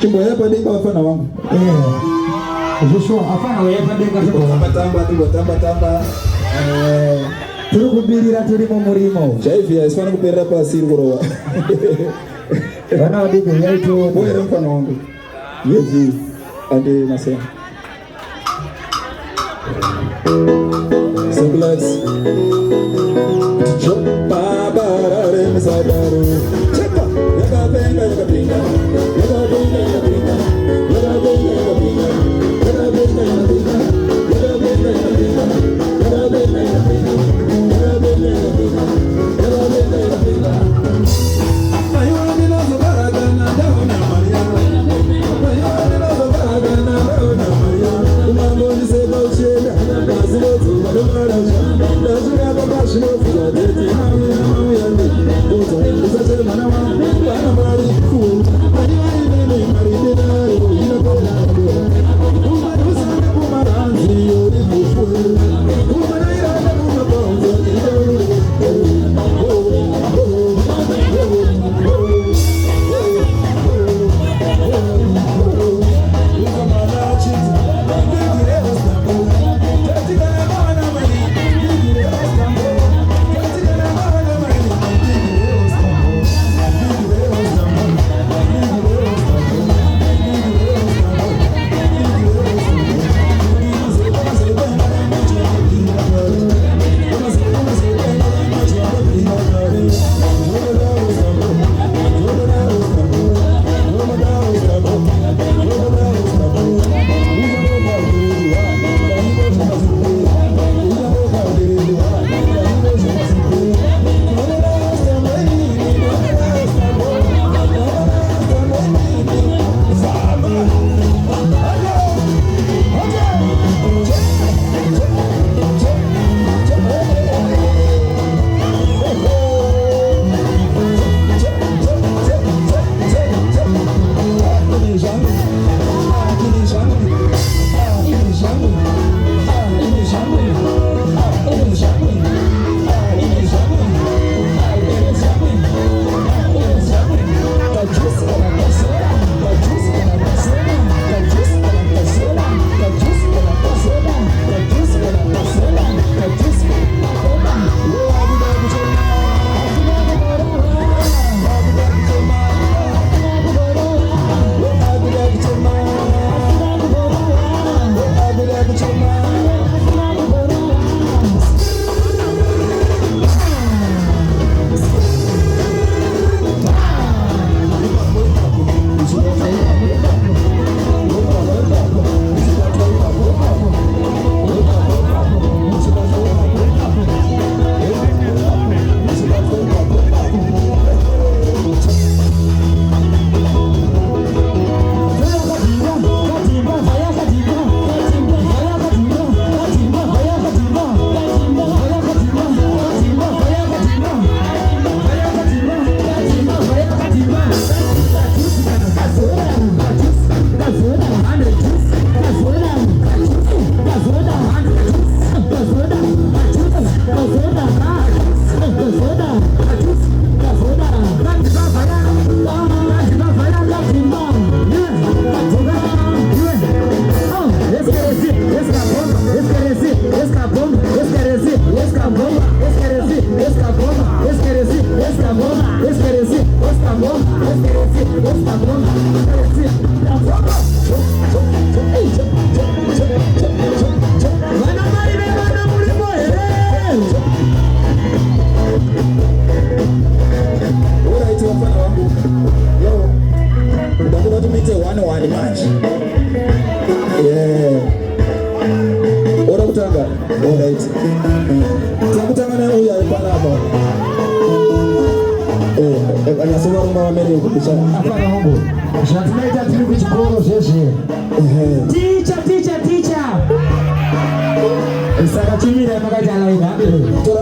Chimbo hapa denga wafana wangu. Joshua afana wepa denga tamba. Turi kubirira turi mu murimo. Chaifi asifana kuperera pasi ngorowa. Bana wadike yaito boyera mfana wangu. Yevi ande nasema. So let's jump babare mesadaru. Cheka yaka pinga.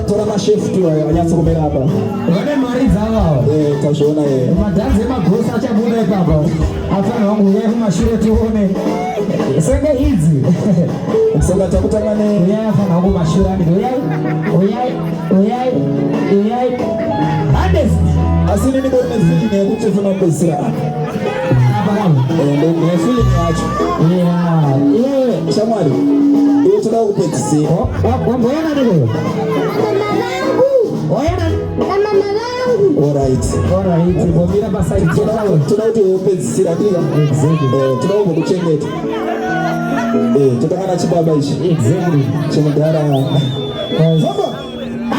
Tora mashefu tu wanyasa kumera hapa. Wale mariza wao. Tashuona yeye. Madanze magosa acha muda hapa. Hapana wangu yeye mashire tuone. Senge hizi. Msanga takutangane. Yeye hapana wangu mashire ni oyai. Hades. Asini ni bora mziki ni kucheza na pesa. Ndio feeling yacho. Yeah. Shamwali. Hiyo tunakupetisi. Kwamba yana ndio. Alright. Bomira basai tunauti upetisi radika. Tunaomba kuchengeta. Tutakana chibaba ishi. Exactly. Chimudara. Zombo.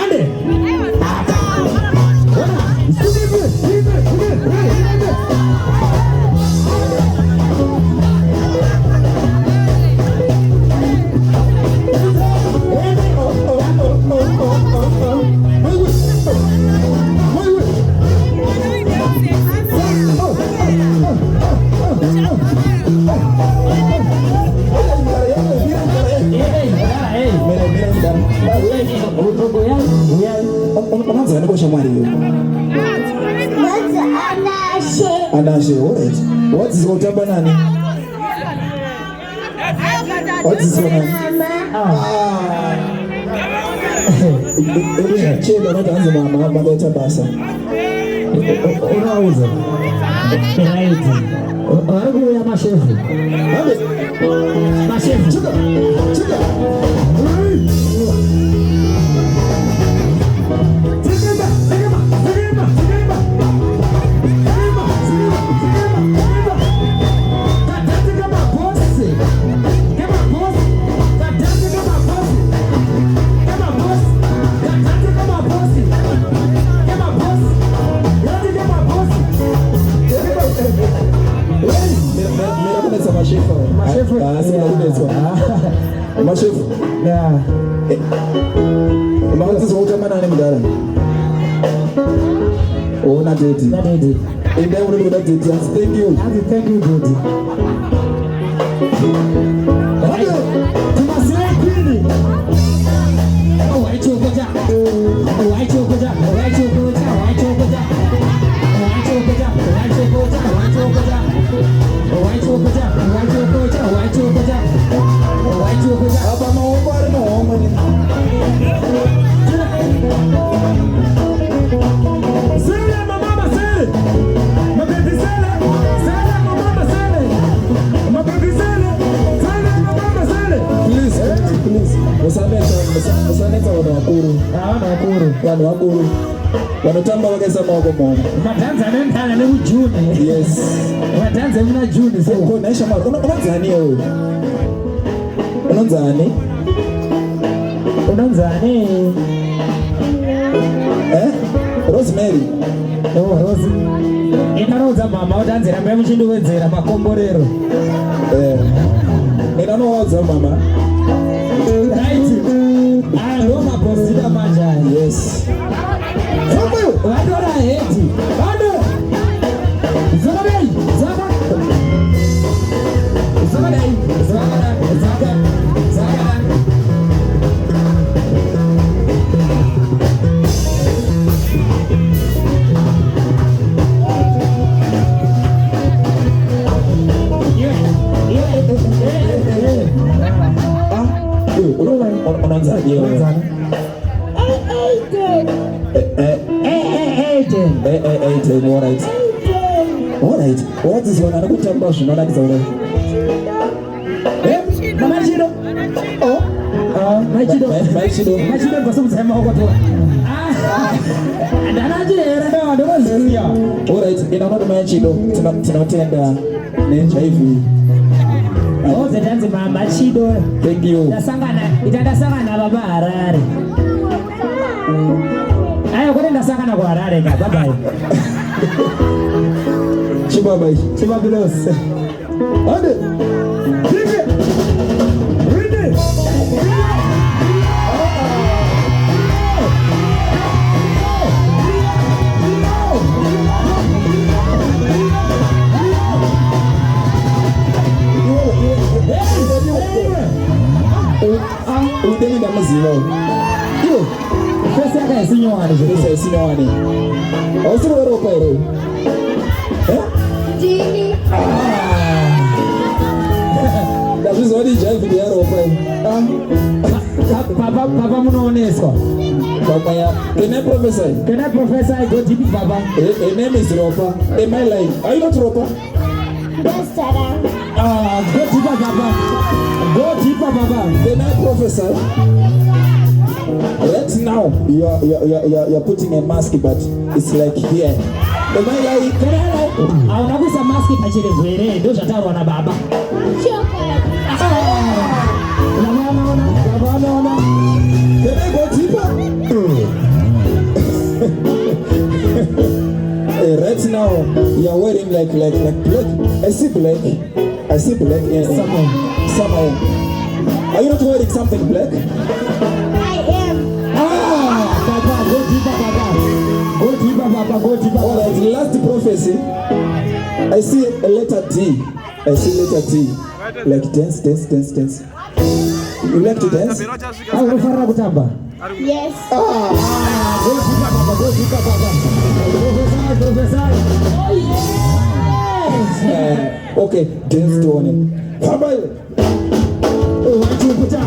Ande. Anashe, alright. What is your banana? What is your name? Chega não tanto mama, mas bota basa. Unauza. Right. Wangu ya mashefu. Mashefu. Chega. Mashefu. Yeah. Mama sisi wote mana ni mdara. Ona date. Na date. Ndio ule date. Thank you. Thank you good. Radio. Tunasema kweli. Waichokoja. Hapa maomba na maomba ni. Sele mama sele. Mabebi sele. Sele mama sele. Mabebi sele. Sele mama sele. Please. Wasaneta wanakuru. Wanakuru. Wanatamba wakeza moko. Matanza nenda na ujuni. Yes. Matanza mna juni sio. Kwa naisha mara. Unaanzani wewe. Unaanzani? Rosemary. Rose. Inaroza mama utanzira mbe mushindu wedzera makomborero. Inanoza mama. Right. Roma posita manjani. Yes. Wadora heti. Bado. Zabei. Unaanzaje wewe? Alright. What is your name? Kutambasha na like zaure. Mama Chido. Machido kwa sababu sema huko tu. Danaje era ndo ndio. Alright, inaona Machido tunatenda nenja hivi. Oze tanzi mama Chido. Thank you. Itandasangana baba Harare. Ayo kwenda ndasangana kwa Harare ka baba. Chibabilos. Ande. Dige. Rinde. Udeni da mazilo. Yo. Pesa yake sinyoani. Ausuru wero kwa ero. Jini. That is what he just did here open. Papa munaoneswa. Papa ya. Can I prophesy? Go to Papa. A name is Ropa. Am I lying? Are you not Ropa? Go deeper, Baba. Go deeper, Baba. Can I prophesy? Right now, you're putting a mask, but it's like here. Am I like? Unagusa maski pachile vwere, ndio chatarwa na baba. Can I go deeper? Right now, you're wearing like black. I see black. Somehow. Are you not wearing something black? I am. Baba, go deeper, Baba. Go deeper, Baba. Go deeper. All right, last prophecy. I see a letter D. Like dance. You like to dance? Unafara kutamba? Yes. Go deeper, Baba. Go deeper, Baba. Professor. Oh yes. Okay, dance to one. Baba. Wachukuta.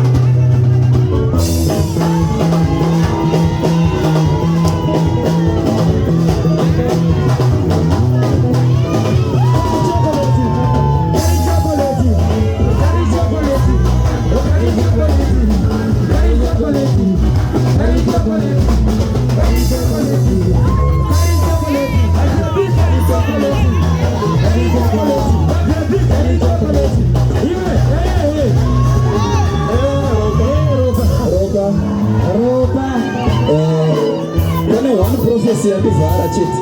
Ndivhara chete.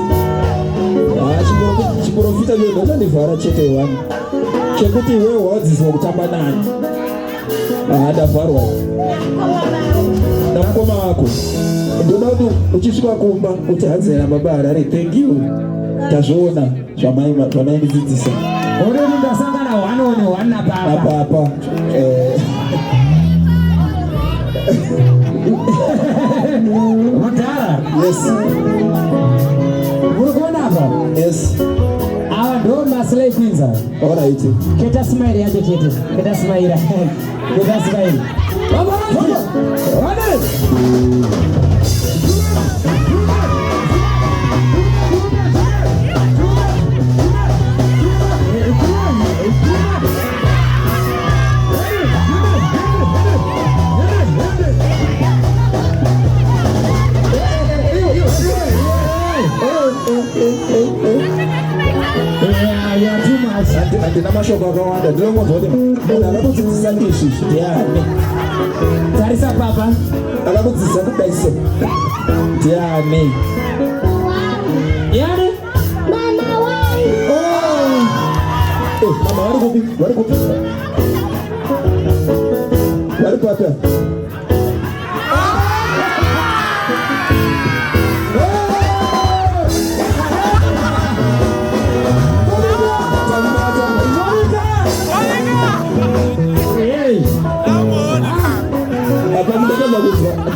Chiprofita ndoda ndivhara chete one. Chekuti iwe wadzidzwa kutamba nani. Ndavharwa. Namukoma wako. Ndoda kuti uchisvika kumba kuti hanzira baba Harare, thank you. Tazviona zvamainidzidzisa. Uri ndasangana one na papa. Mudhara. Yes. Uri kuona hapa? Yes. Awa ndo maslay queens. Alright. Keta smile yacho chete. Keta smile. Baba. Andina mashoko akawanda ndinongonzwa kuti munhu akakudzidzisa izvi ndiani. Tarisa papa. Akakudzidzisa kudaiso ndiani. Yani? Mama wangu. Mama vari kupi? Vari papa?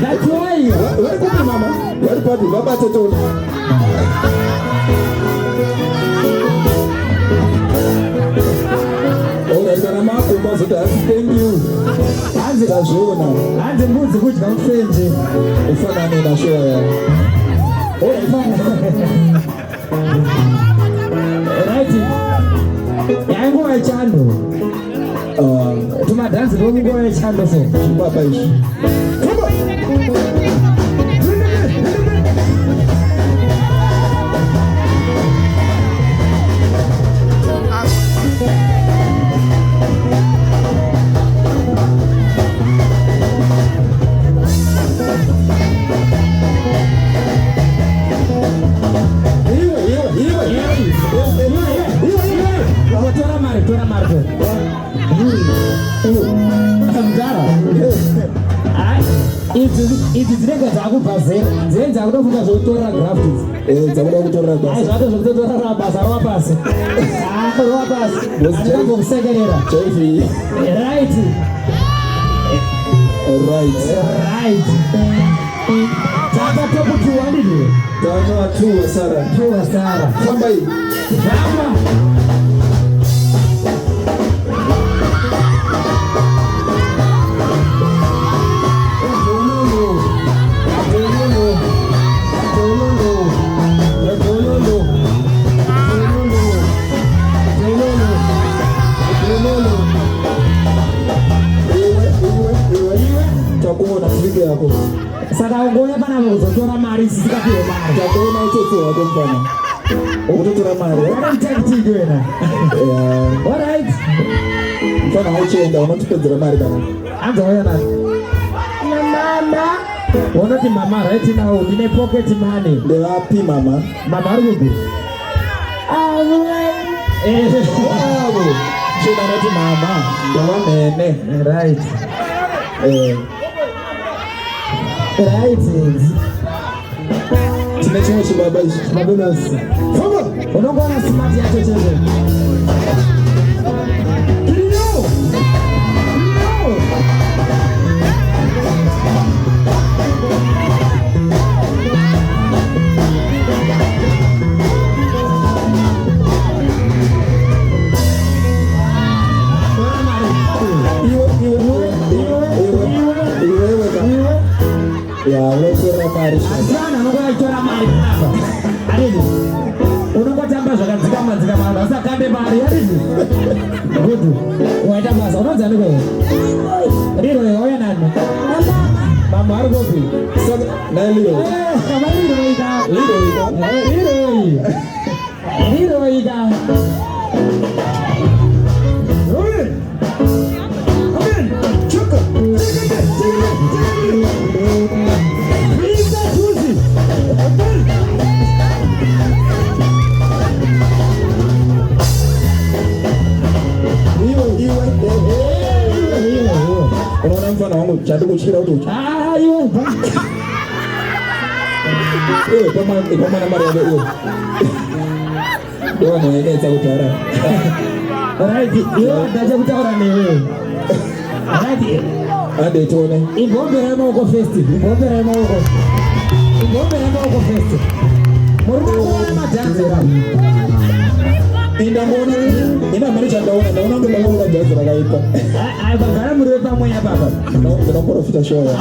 That's why. Vari kupi mama? Vari papi? Vabate tona. Kana makumba zoti hasi thank you. Hanzi tazviona. Hanzi mbudzi kudya musenje. Ufanane na show ya. Right. Yangu echando. Tuma dance ndo ngo echando so. Papa ishi. Idzi dzinenge dzakubvazera dzine dzakutofunga zvokutora grafts dzakuda kutorera basa zvato zvokutotora basa rawapasi andingambokusekerera right takatoputuwa ndizvo tava 2 wasara famba iyi famba. takuona triki yako. Saka ungone pana kuzotora mari sisikapiwe mari. Takuona utoto wako mfana. Ukutotora mari. Tactic wena. Alright. Mfana hauchenda unatupedzera mari kana. Anzoya na. Mama. Unoti mama right now in pocket money. Ndewapi mama? Mama ari kupi? Chena nati mama. Ndewanene. Right. Right. Tine chimwe chibaba ichi. Mabelosi. Unongona smart yacho cheze. Ya, unotora mari. Azana unotora mari hapa. Adini. Unongotamba zvakadzika mari. Usakambe mari adini. Good. Waita basa. Unoza ndiko. Riro yoya nani? Mama ari kopi? Saka na liro. Kama riro ida. Riro ida. Unaona mfano wangu chatu kuchira utocha. Iwe. Kama na mari yako. Ndio mweneza kutara. Alright, yo ndaje kutaura newe. Alright. Ande tuone. Ibombera moko festi. Murume madanzera. Ina mari chandaona ndaona ndo mwangu la danzera kaipa. Ai bagara muri pamwe ya baba. Ndo profita show ya.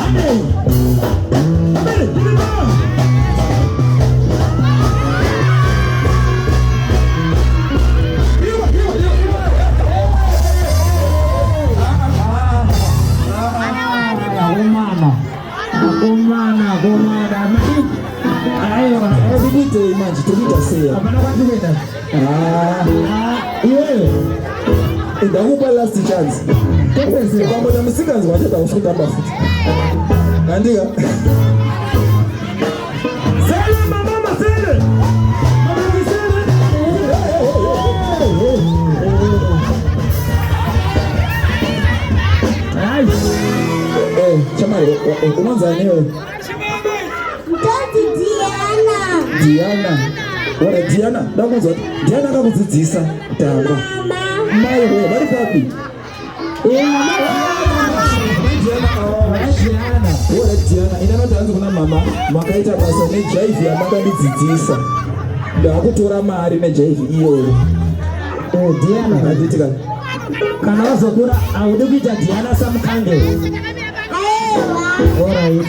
Gomana. Ayo, Tubite imanje, tubita seya. apana kwatu kwenda. Iwe. Ndakupa last chance. Kepese. Kwa mwana msikazi watata ufuta bafuta. Andika. Sele mama sele. Mama sele. Ai. Chamari, unaanza nini wewe? Mtoto Diana. Diana. Wala Diana, ndakuza Diana akakudzidzisa tanga. Mama. Mai wewe, bali papi? Wala Diana, inanotanza kuna mama, makaita basa nejive amakandidzidzisa. Ndakutora mari nejive iyoyo. Diana Anditika. kana wazokura audi kuita Diana Samkande. Aiwa. Alright.